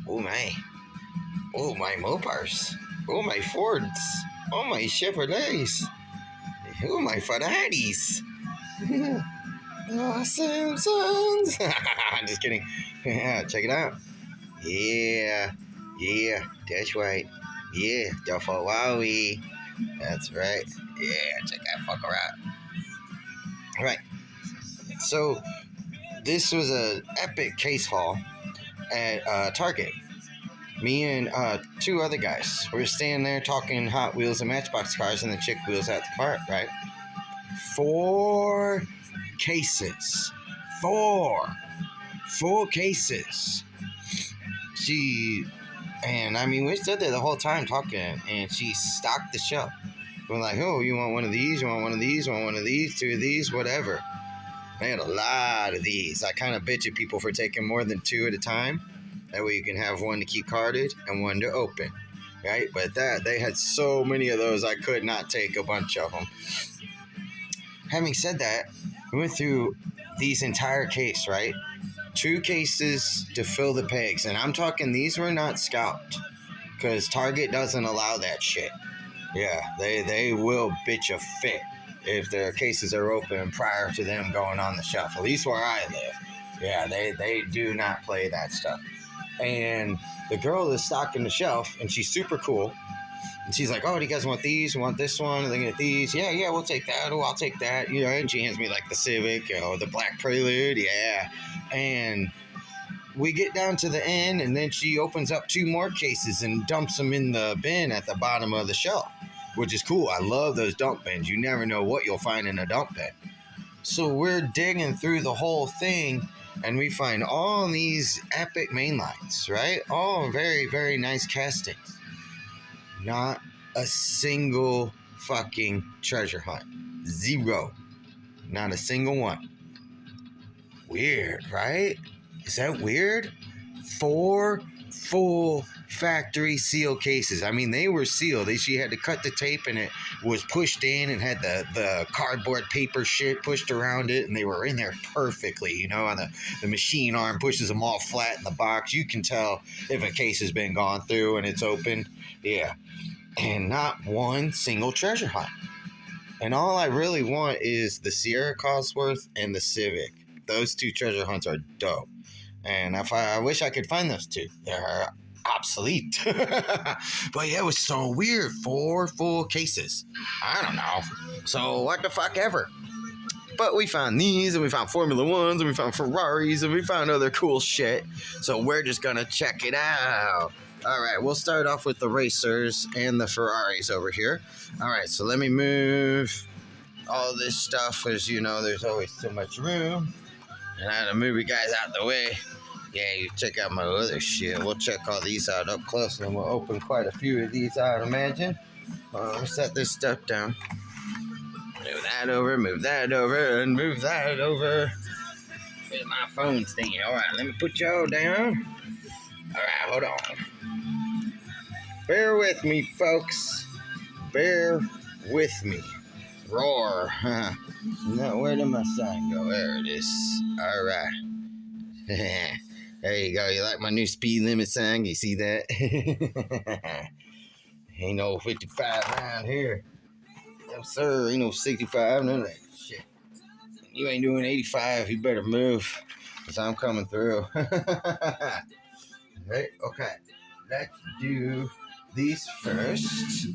Oh my. Oh my Mopars. Oh my Fords. Oh my Chevrolets. Oh my Ferraris. Awesome songs. I'm just kidding. Check it out. Yeah. Yeah. That's right. Yeah. Duffel Wowie. That's right. Yeah. Check that fucker out. All right. So this was a epic case haul at Target. Me and two other guys. We were standing there talking Hot Wheels and Matchbox cars, and the chick wheels out the cart, right? 4 cases. 4 full cases. We stood there the whole time talking, and she stocked the shelf. We're like, oh, you want one of these? You want one of these? You want one of these? 2 of these? Whatever. They had a lot of these. I kind of bitch at people for taking more than 2 at a time. That way you can have one to keep carded and one to open, right? But they had so many of those, I could not take a bunch of them. Having said that, we went through these entire case, right? 2 cases to fill the pegs. And I'm talking these were not scalped, because Target doesn't allow that shit. Yeah, they will bitch a fit if their cases are open prior to them going on the shelf. At least where I live. Yeah, they do not play that stuff. And the girl is stocking the shelf, and she's super cool. And she's like, oh, do you guys want these? You want this one? They get these? Yeah, we'll take that. Oh, I'll take that. You know, and she hands me like the Civic, the Black Prelude. Yeah. And we get down to the end, and then she opens up 2 more cases and dumps them in the bin at the bottom of the shelf, which is cool. I love those dump bins. You never know what you'll find in a dump bin. So we're digging through the whole thing, and we find all these epic mainlines, right? All very, very nice castings. Not a single fucking treasure hunt. 0. Not a single one. Weird, right? Is that weird? 4 full factory seal cases. I mean, they were sealed. She had to cut the tape, and it was pushed in and had the cardboard paper shit pushed around it, and they were in there perfectly, you know, and the machine arm pushes them all flat in the box. You can tell if a case has been gone through and it's open. Yeah. And not one single treasure hunt. And all I really want is the Sierra Cosworth and the Civic. Those 2 treasure hunts are dope. And I wish I could find those 2. They're obsolete. But yeah, it was so weird. 4 full cases. I don't know. So what the fuck ever. But we found these, and we found Formula 1s, and we found Ferraris, and we found other cool shit. So we're just gonna check it out. All right, we'll start off with the racers and the Ferraris over here. All right, so let me move all this stuff, because, you know, there's always so much room. And I had to move you guys out the way. Yeah, you check out my other shit. We'll check all these out up close, and we'll open quite a few of these, I would imagine. Let me set this stuff down. Move that over, move that over, and move that over. Where's my phone thingy? All right, let me put y'all down. All right, hold on. Bear with me, folks. Bear with me. Roar. Now, where did my sign go? There it is. All right. There you go. You like my new speed limit sign? You see that? Ain't no 55 around here. No, sir. Ain't no 65. None of that shit. You ain't doing 85. You better move, because I'm coming through. Right? Okay. Let's do these first.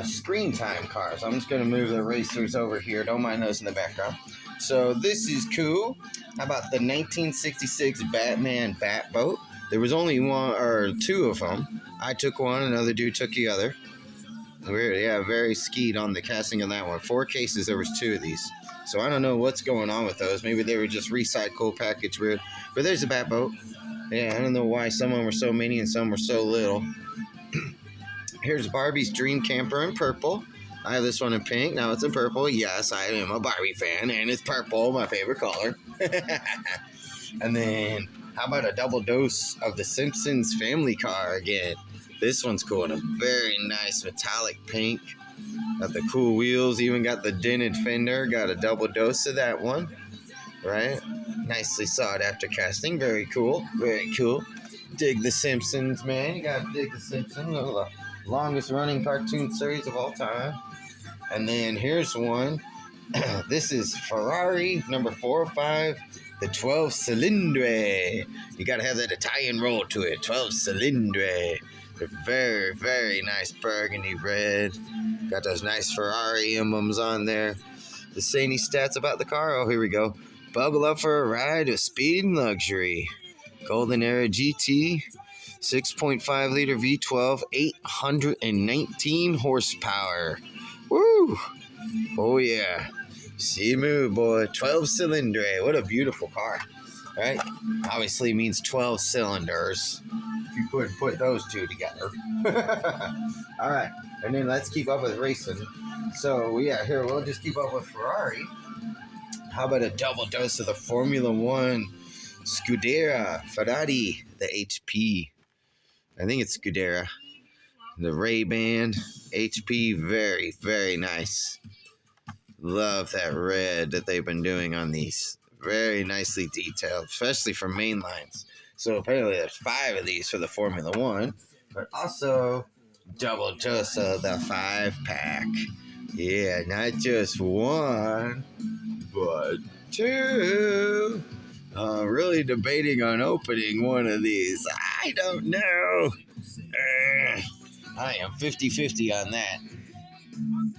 Screen time cars. I'm just going to move the racers over here. Don't mind those in the background. So this is cool. How about the 1966 Batman Batboat? There was only 1 or 2 of them. I took one. Another dude took the other. We're very skied on the casting of that one. 4 cases. There was 2 of these. So I don't know what's going on with those. Maybe they were just recycled, packaged weird. But there's a Batboat. Yeah, I don't know why some of them were so many and some were so little. Here's Barbie's Dream Camper in purple. I have this one in pink. Now it's in purple. Yes, I am a Barbie fan, and it's purple, my favorite color. And then, how about a double dose of the Simpsons family car again? This one's cool in a very nice metallic pink. Got the cool wheels, even got the dented fender. Got a double dose of that one, right? Nicely sought after casting. Very cool. Very cool. Dig the Simpsons, man. You gotta dig the Simpsons. The longest running cartoon series of all time. And then here's one. This is Ferrari number 405, the 12 Cilindre. You gotta have that Italian roll to it. 12 Cilindre. They're very, very nice burgundy red. Got those nice Ferrari emblems on there. The say any stats about the car? Oh, here we go. Buckle up for a ride of speed and luxury. Golden Era GT, 6.5 liter V12, 819 horsepower. Woo! Oh yeah. See move, boy. 12 Cilindre. What a beautiful car, right? Obviously means 12 cylinders. If you could put those two together. All right, and then let's keep up with racing. So yeah, here we'll just keep up with Ferrari. How about a double dose of the Formula One Scuderia Ferrari, the HP? I think it's Scuderia. The Ray-Ban HP, very, very nice. Love that red that they've been doing on these. Very nicely detailed, especially for mainlines. So apparently there's 5 of these for the Formula One, but also double dose of the 5-pack. Yeah, not just one, but 2. Really debating on opening one of these. I don't know. I am 50-50 on that.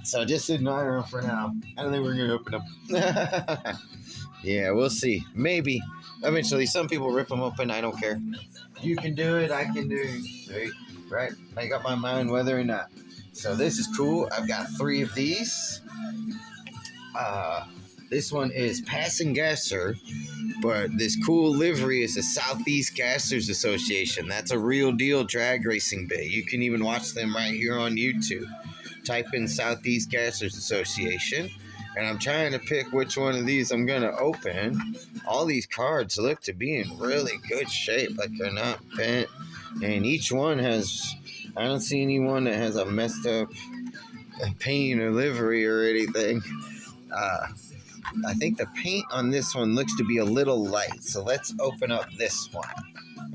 So just admire them for now. I don't think we're going to open them. Yeah, we'll see. Maybe. Eventually, some people rip them open. I don't care. You can do it. I can do it. Right? Make up my mind whether or not. So this is cool. I've got 3 of these. This one is Passing Gasser, but this cool livery is the Southeast Gassers Association. That's a real deal drag racing bit. You can even watch them right here on YouTube. Type in Southeast Gassers Association, and I'm trying to pick which one of these I'm going to open. All these cards look to be in really good shape, like they're not bent, and each one has, I don't see anyone that has a messed up paint or livery or anything. I think the paint on this one looks to be a little light, so let's open up this one.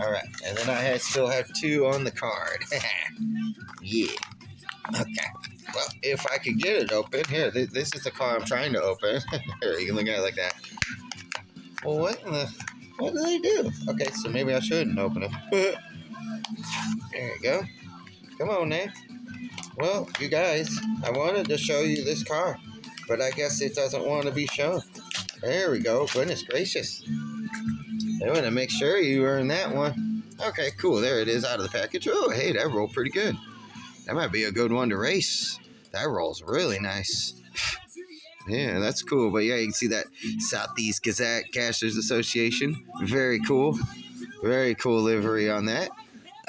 All right, and then I still have 2 on the card. Yeah. Okay. Well, if I could get it open, here, this is the car I'm trying to open. Here, you can look at it like that. Well, what do they do? Okay, so maybe I shouldn't open it. There you go. Come on, now. Well, you guys, I wanted to show you this car, but I guess it doesn't want to be shown. There we go. Goodness gracious. I want to make sure you earn that one. Okay, cool. There it is out of the package. Oh, hey, that rolled pretty good. That might be a good one to race. That rolls really nice. Yeah, that's cool. But yeah, you can see that Southeast Gazette Cashers Association. Very cool. Very cool livery on that.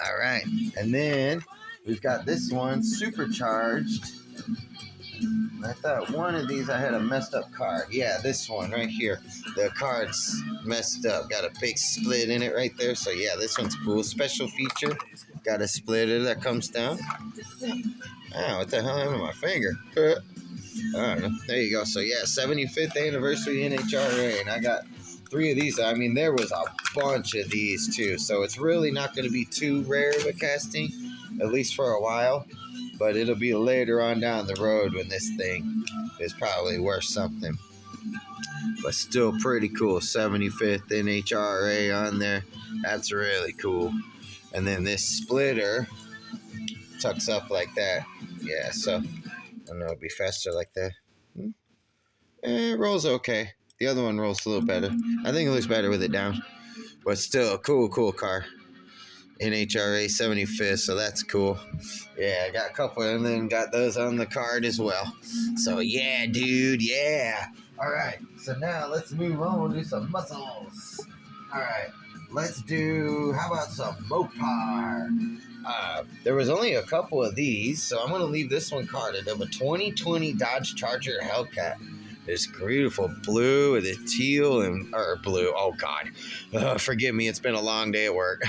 All right. And then we've got this one, Supercharged. I thought one of these I had a messed up card. Yeah, this one right here. The card's messed up. Got a big split in it right there. So yeah, this one's cool. Special feature. Got a splitter that comes down. Oh, what the hell happened to my finger? I don't know. There you go. So yeah, 75th anniversary NHRA, and I got 3 of these. I mean, there was a bunch of these too. So it's really not going to be too rare of a casting, at least for a while. But it'll be later on down the road when this thing is probably worth something. But still pretty cool. 75th NHRA on there. That's really cool. And then this splitter tucks up like that. Yeah, so I don't know, it'll be faster like that. It rolls okay. The other one rolls a little better. I think it looks better with it down. But still a cool car. NHRA 75th, so that's cool. Yeah, I got a couple and then got those on the card as well. So yeah, dude, yeah. All right, so now let's move on to some muscles. All right, let's do, how about some Mopar? There was only a couple of these, so I'm going to leave this one carded. Of a 2020 Dodge Charger Hellcat. This beautiful blue with the teal or blue. Oh, God. Forgive me. It's been a long day at work.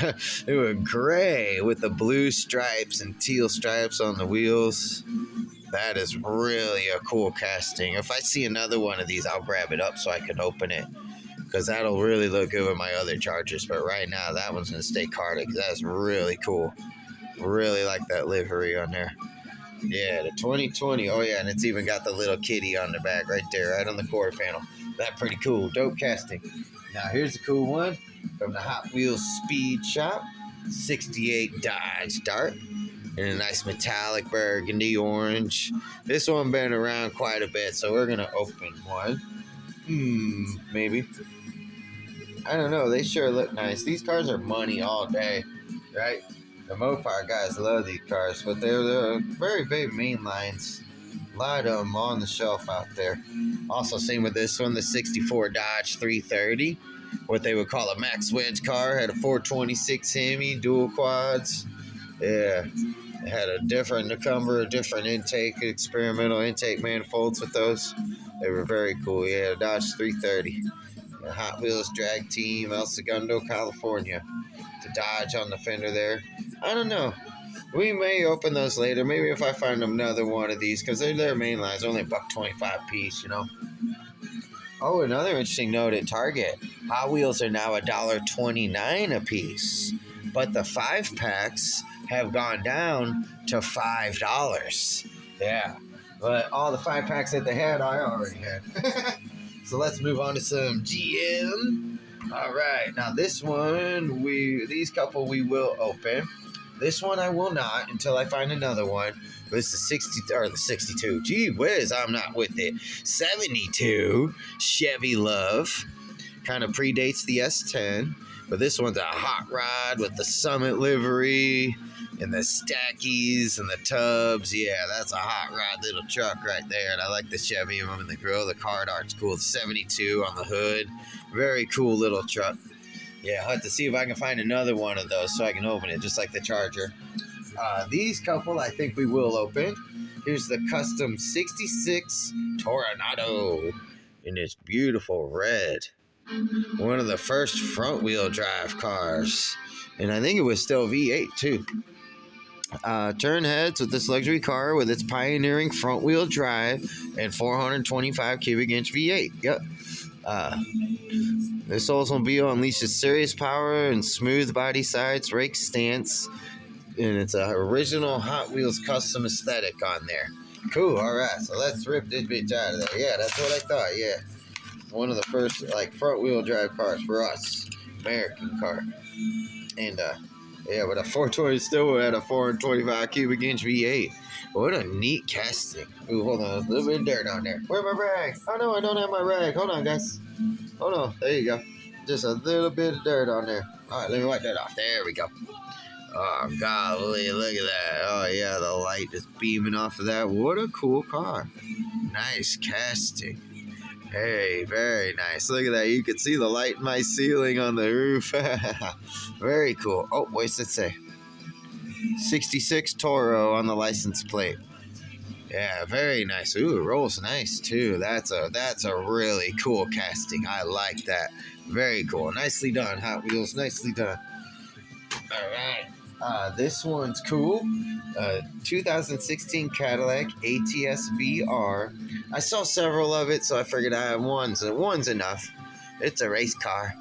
It was gray with the blue stripes and teal stripes on the wheels. That is really a cool casting. If I see another one of these, I'll grab it up so I can open it, because that'll really look good with my other Chargers. But right now, that one's going to stay carded because that's really cool. Really like that livery on there. Yeah, the 2020. Oh, yeah, and it's even got the little kitty on the back right there, right on the quarter panel. That pretty cool. Dope casting. Now, here's a cool one from the Hot Wheels Speed Shop. 68 Dodge Dart in a nice metallic burgundy orange. This one been around quite a bit, so we're going to open one. Maybe. I don't know. They sure look nice. These cars are money all day, right? The Mopar guys love these cars, but they're very big mainlines. A lot of them on the shelf out there. Also, same with this one, the 64 Dodge 330. What they would call a max wedge car. Had a 426 Hemi, dual quads. Yeah. It had a different number, a different intake, experimental intake manifolds with those. They were very cool. Yeah, Dodge 330. The Hot Wheels drag team, El Segundo, California. The Dodge on the fender there. I don't know. We may open those later. Maybe if I find another one of these, because they're main lines, only $1.25 piece, you know. Oh, another interesting note at Target. Hot Wheels are now $1.29 a piece, but the 5-packs have gone down to $5. Yeah, but all the 5-packs that they had, I already had. So let's move on to some GM. All right, now this one, these couple we will open. This one I will not until I find another one. This is the 62. Gee whiz, I'm not with it. 72 Chevy Love. Kind of predates the S10. But this one's a hot rod with the Summit livery and the stackies and the tubs. Yeah, that's a hot rod little truck right there. And I like the Chevy of them in the grill. The card art's cool. The 72 on the hood. Very cool little truck. Yeah, I'll have to see if I can find another one of those so I can open it, just like the Charger. These couple I think we will open. Here's the custom 66 Toronado in its beautiful red. One of the first front-wheel drive cars. And I think it was still V8 too. Turn heads with this luxury car with its pioneering front-wheel drive and 425 cubic inch V8. Yep. This Oldsmobile unleashes serious power and smooth body sides, rake stance, and it's an original Hot Wheels custom aesthetic on there. Cool, alright, so let's rip this bitch out of there. Yeah, that's what I thought, yeah. One of the first, front-wheel drive cars for us. American car. And, yeah, but a 420 still had a 425 cubic inch V8. What a neat casting. Ooh, hold on, a little bit of dirt on there. Where's my rag? Oh, no, I don't have my rag. Hold on, guys. Hold on, there you go. Just a little bit of dirt on there. Alright, let me wipe that off. There we go. Oh, golly, look at that. Oh, yeah, the light is beaming off of that. What a cool car. Nice casting. Hey, very nice. Look at that. You can see the light in my ceiling on the roof. Very cool. Oh, what's it say? 66 Toro on the license plate. Yeah, very nice. Ooh, it rolls nice, too. That's a really cool casting. I like that. Very cool. Nicely done, Hot Wheels. Nicely done. All right. This one's cool. 2016 Cadillac ATS VR. I saw several of it, so I figured I have one. So one's enough. It's a race car.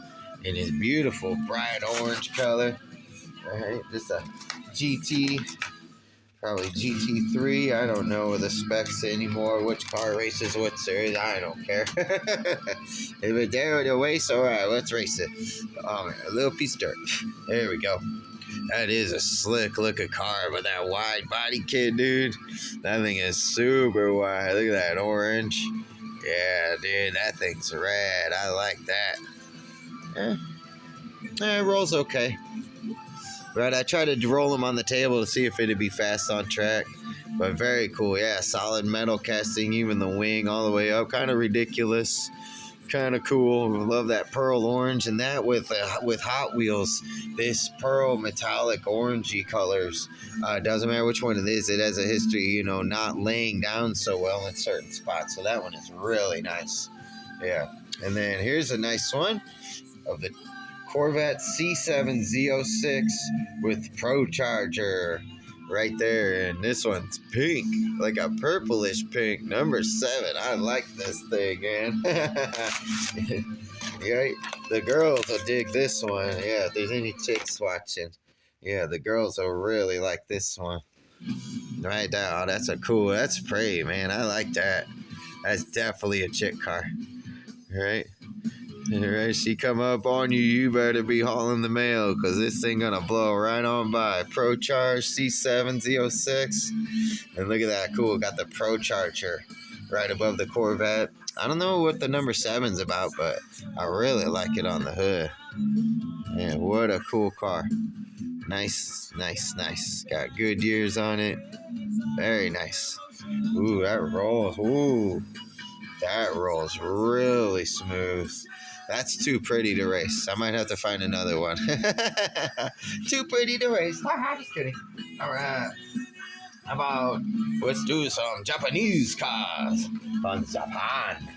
It is beautiful, bright orange color. All right, just a GT, probably GT3. I don't know the specs anymore. Which car races what series? I don't care. If it's there to race, all right, let's race it. A little piece of dirt. There we go. That is a slick looking car with that wide body kit, dude. That thing is super wide. Look at that orange. Yeah, dude, that thing's rad. I like that. It rolls okay. But I tried to roll them on the table to see if it'd be fast on track. But very cool. Yeah, solid metal casting, even the wing all the way up. Kind of ridiculous. Kind of cool. Love that pearl orange, and that with Hot Wheels, this pearl metallic orangey colors. Doesn't matter which one it is. It has a history, not laying down so well in certain spots. So that one is really nice. Yeah. And then here's a nice one of the Corvette C7 Z06 with Pro Charger. right there, and this one's pink, like a purplish pink. Number 7. I like this thing, man. Right? The girls will dig this one. Yeah, if there's any chicks watching, yeah, the girls will really like this one. Right now, that's that's pretty, man. I like that. That's definitely a chick car. Right? Right, she come up on you, you better be hauling the mail, because this thing gonna blow right on by. Pro Charge C7 Z06. And look at that, cool, got the Pro Charger right above the Corvette. I don't know what the number 7's about, but I really like it on the hood. Man, what a cool car. Nice, nice, nice. Got good years on it. Very nice. Ooh, that rolls. Ooh, that rolls really smooth. That's too pretty to race. I might have to find another one. Too pretty to race. Just kidding. All right. How about let's do some Japanese cars. From Japan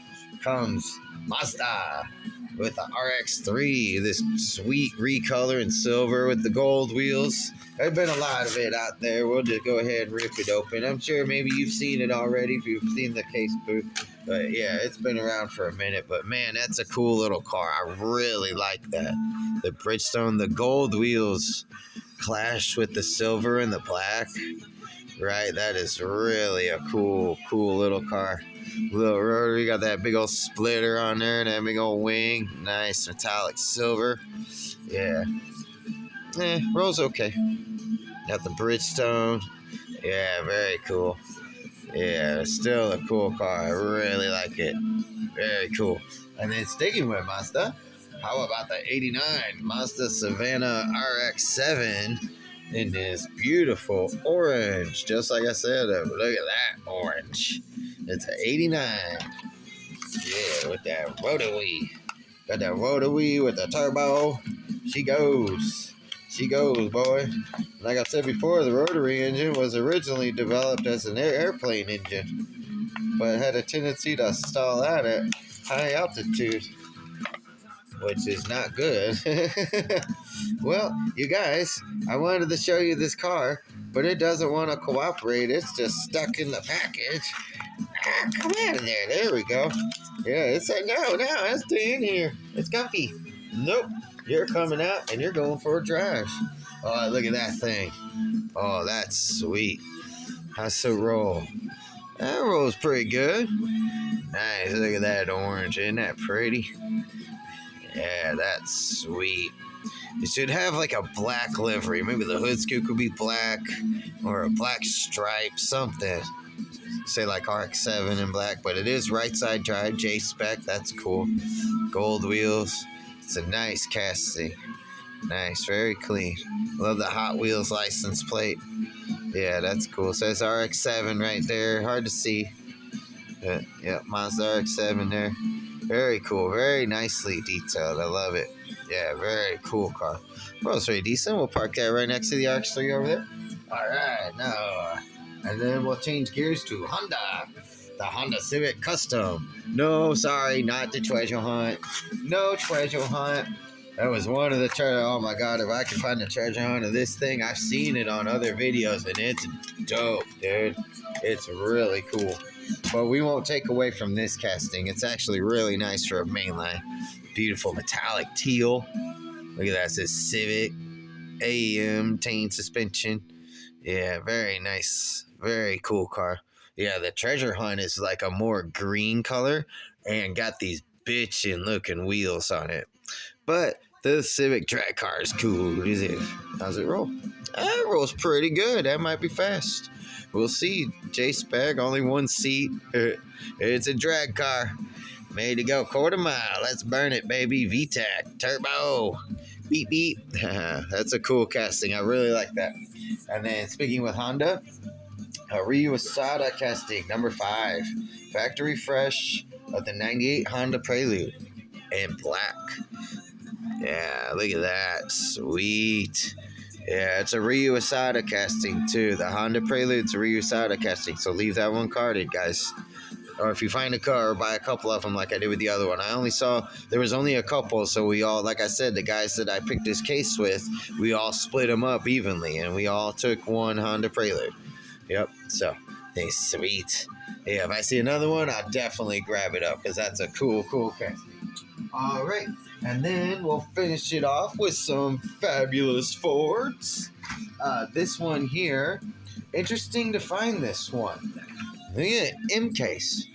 comes Mazda with the RX-3, this sweet recolor in silver with the gold wheels. There's been a lot of it out there. We'll just go ahead and rip it open. I'm sure maybe you've seen it already if you've seen the case booth. But yeah, it's been around for a minute. But man, that's a cool little car. I really like that. The Bridgestone, the gold wheels clash with the silver and the black. Right, that is really a cool little car. Little rotary, got that big old splitter on there and that big old wing. Nice metallic silver. Yeah. Rolls okay. Got the Bridgestone. Yeah, very cool. Yeah, still a cool car. I really like it. Very cool. And then sticking with Mazda, how about the 89 Mazda Savannah RX-7 in this beautiful orange? Just like I said, look at that orange. It's an 89. Yeah, with that rotary. Got that rotary with the turbo. She goes. She goes, boy. Like I said before, the rotary engine was originally developed as an airplane engine, but had a tendency to stall out at high altitude, which is not good. Well, you guys, I wanted to show you this car, but it doesn't want to cooperate. It's just stuck in the package. Come out of there. There we go. Yeah, it's like, no, I'll stay in here. It's comfy. Nope. You're coming out and you're going for a drive. Oh, look at that thing. Oh, that's sweet. How's the roll? That rolls pretty good. Nice. Look at that orange. Isn't that pretty? Yeah, that's sweet. It should have like a black livery. Maybe the hood scoop could be black or a black stripe, something. Say like RX-7 in black, but it is right side drive, J-spec. That's cool. Gold wheels. It's a nice casting. Nice, very clean. Love the Hot Wheels license plate. Yeah, that's cool. Says RX-7 right there. Hard to see. Yeah, Mazda RX-7 there. Very cool. Very nicely detailed. I love it. Yeah, very cool car. Well, it's pretty decent. We'll park that right next to the RX-3 over there. All right, now, and then we'll change gears to Honda. The Honda Civic Custom. No, sorry, not the treasure hunt. No treasure hunt. That was one of the treasure. Oh my God, if I can find the treasure hunt of this thing, I've seen it on other videos and it's dope, dude. It's really cool. But we won't take away from this casting. It's actually really nice for a mainline. Beautiful metallic teal. Look at that. It says Civic AM Tane suspension. Yeah, very nice. Very cool car. Yeah, the treasure hunt is like a more green color and got these bitchin' looking wheels on it. But the Civic drag car is cool. How's it roll? It rolls pretty good. That might be fast. We'll see. J-spec, only one seat. It's a drag car. Made to go quarter mile. Let's burn it, baby. VTEC, turbo. Beep, beep. That's a cool casting. I really like that. And then speaking with Honda, a Ryu Asada casting, number 5. Factory fresh of the 98 Honda Prelude in black. Yeah, look at that. Sweet. Yeah, it's a Ryu Asada casting too. The Honda Prelude's a Ryu Asada casting, so leave that one carded, guys. or if you find a car, or buy a couple of them like I did with the other one. I only saw there was only a couple, so we all, like I said, the guys that I picked this case with, we all split them up evenly, and we all took one Honda Prelude. Yep. So it's sweet. Yeah, if I see another one, I'll definitely grab it up because that's a cool case. All right, and then we'll finish it off with some fabulous Fords. This one here, interesting to find this one. Look at an M case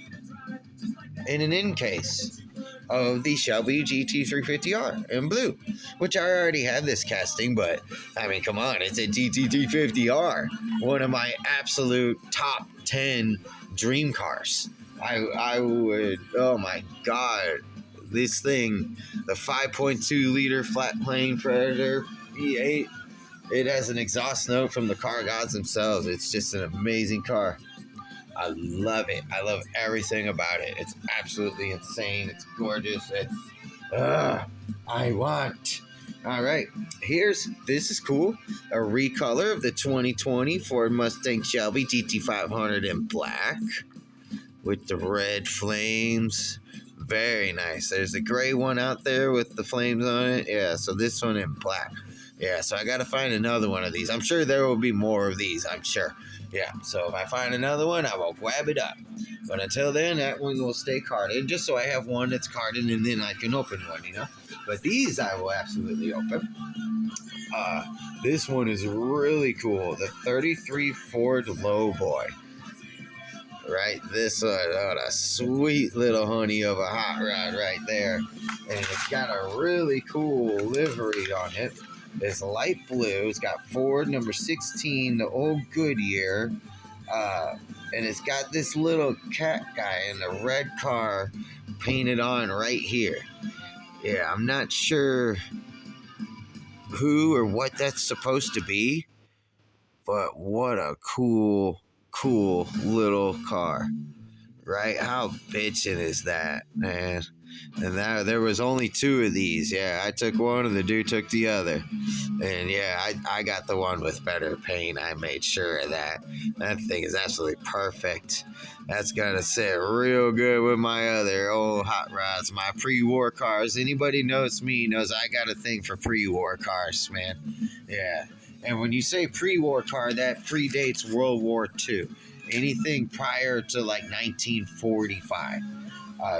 and an N case of the Shelby GT350R in blue, which I already have this casting, but I mean, come on, it's a GT350R, one of my absolute top 10 dream cars. I would, oh my God, this thing, the 5.2 liter flat plane Predator V8, it has an exhaust note from the car gods themselves. It's just an amazing car. I love it. I love everything about it. It's absolutely insane. It's gorgeous. It's, I want. All right, this is cool. A recolor of the 2020 Ford Mustang Shelby GT500 in black with the red flames. Very nice. There's a gray one out there with the flames on it. Yeah, so this one in black. Yeah, so I got to find another one of these. I'm sure there will be more of these, I'm sure. Yeah, so if I find another one, I will grab it up. But until then, that one will stay carded, just so I have one that's carded and then I can open one, you know? But these I will absolutely open. This one is really cool. The 33 Ford Lowboy. Right, this one, oh, a sweet little honey of a hot rod right there. And it's got a really cool livery on it. It's light blue. It's got Ford number 16, the old Goodyear. And it's got this little cat guy in the red car painted on right here. Yeah, I'm not sure who or what that's supposed to be, but what a cool little car. Right? How bitchin' is that, man? And there was only two of these. Yeah, I took one and the dude took the other. And yeah, I got the one with better paint. I made sure of that. That thing is absolutely perfect. That's gonna sit real good with my other old hot rods, my pre-war cars. Anybody knows me knows I got a thing for pre-war cars, man. Yeah. And when you say pre-war car, that predates World War II. Anything prior to like 1945.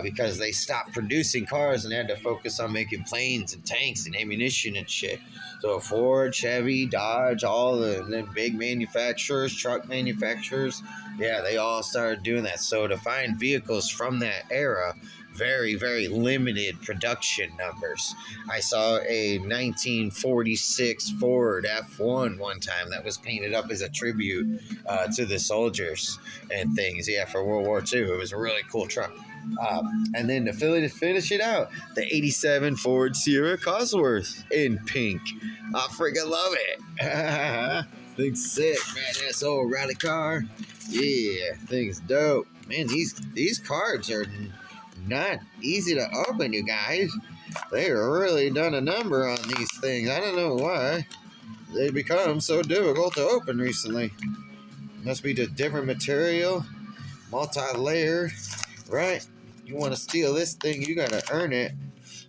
Because they stopped producing cars and had to focus on making planes and tanks and ammunition and shit. So Ford, Chevy, Dodge, all the big manufacturers, truck manufacturers, yeah, they all started doing that. So to find vehicles from that era, very, very limited production numbers. I saw a 1946 Ford F1 one time that was painted up as a tribute to the soldiers and things. Yeah, for World War II. It was a really cool truck. And then to finish it out, the 87 Ford Sierra Cosworth in pink. I freaking love it. Thing's sick, man. That's old rally car. Yeah, thing's dope. Man, these cards are not easy to open, you guys. They really done a number on these things. I don't know why they become so difficult to open recently. Must be just different material, multi-layered, right? You want to steal this thing, you gotta earn it.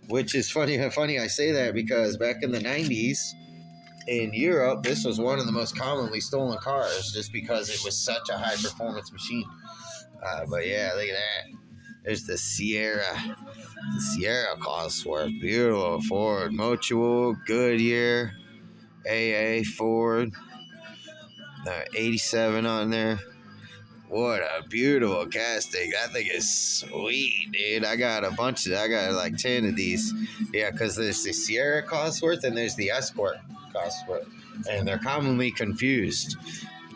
Which is funny I say that because back in the 90s in Europe, this was one of the most commonly stolen cars just because it was such a high performance machine. But yeah, look at that. There's the Sierra Cosworth. Beautiful Ford. Mutual, Goodyear, AA, Ford. 87 on there. What a beautiful casting. That thing is sweet, dude. I got like 10 of these. Yeah, because there's the Sierra Cosworth and there's the Escort Cosworth. And they're commonly confused.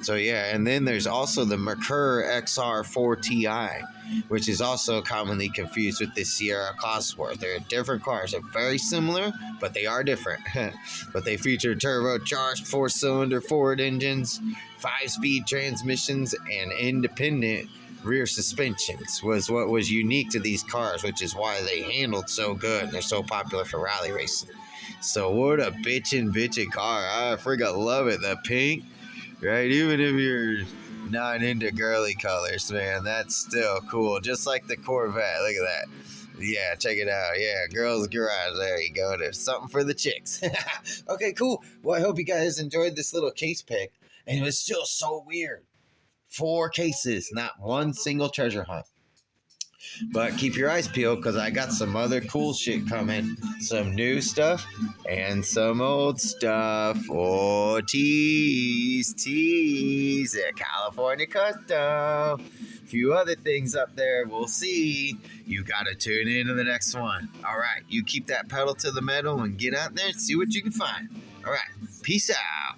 So yeah, and then there's also the Merkur XR4 Ti, which is also commonly confused with the Sierra Cosworth. They're different cars. They're very similar, but they are different. But they feature turbocharged 4-cylinder Ford engines, 5-speed transmissions, and independent rear suspensions was what was unique to these cars, which is why they handled so good and they're so popular for rally racing. So what a bitchin' car. I freaking love it. The pink. Right, even if you're not into girly colors, man. That's still cool. Just like the Corvette. Look at that. Yeah, check it out. Yeah, girls' garage. There you go. There's something for the chicks. Okay, cool. Well, I hope you guys enjoyed this little case pick. And it was still so weird. 4 cases, not one single treasure hunt. But keep your eyes peeled because I got some other cool shit coming. Some new stuff and some old stuff. Oh, tease. California Custom. A few other things up there. We'll see. You got to tune in to the next one. All right. You keep that pedal to the metal and get out there and see what you can find. All right. Peace out.